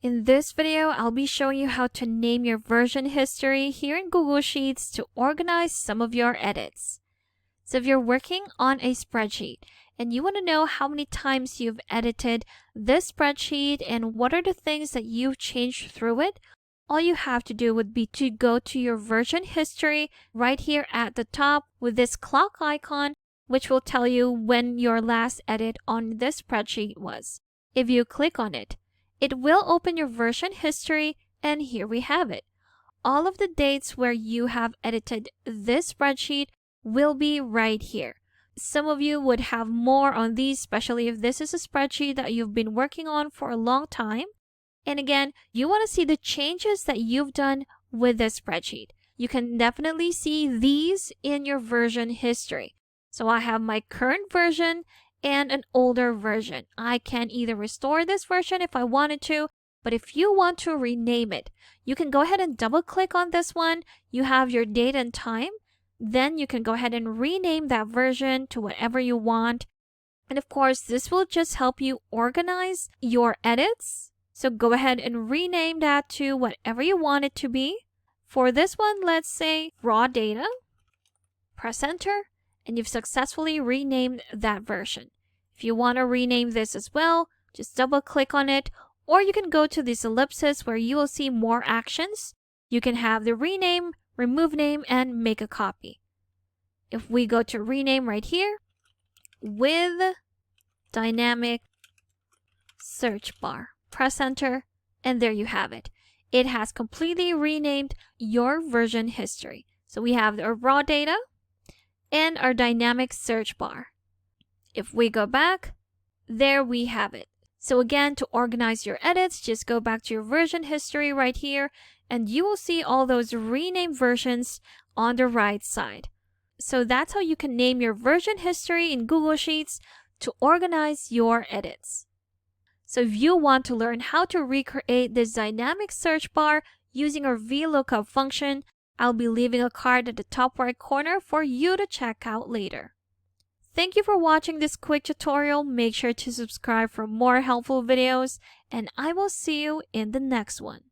In this video, I'll be showing you how to name your version history here in Google Sheets to organize some of your edits. So if you're working on a spreadsheet and you want to know how many times you've edited this spreadsheet and what are the things that you've changed through it, all you have to do would be to go to your version history right here at the top with this clock icon, which will tell you when your last edit on this spreadsheet was. If you click on it, it will open your version history, and here we have it. All of the dates where you have edited this spreadsheet will be right here. Some of you would have more on these, especially if this is a spreadsheet that you've been working on for a long time. And again, you want to see the changes that you've done with this spreadsheet. You can definitely see these in your version history. So I have my current version and an older version. I can either restore this version if I wanted to, but if you want to rename it, you can go ahead and double click on this one. You have your date and time. Then you can go ahead and rename that version to whatever you want. And of course, this will just help you organize your edits. So go ahead and rename that to whatever you want it to be. For this one, let's say raw data. Press enter, and you've successfully renamed that version. If you want to rename this as well, just double click on it, or you can go to this ellipsis where you will see more actions. You can have the rename, remove name, and make a copy. If we go to rename right here with dynamic search bar, press enter, and there you have it. It has completely renamed your version history. So we have our raw data and our dynamic search bar. If we go back, there we have it. So again, to organize your edits, just go back to your version history right here, and you will see all those renamed versions on the right side. So that's how you can name your version history in Google Sheets to organize your edits. So if you want to learn how to recreate this dynamic search bar using our VLOOKUP function, I'll be leaving a card at the top right corner for you to check out later. Thank you for watching this quick tutorial. Make sure to subscribe for more helpful videos, and I will see you in the next one.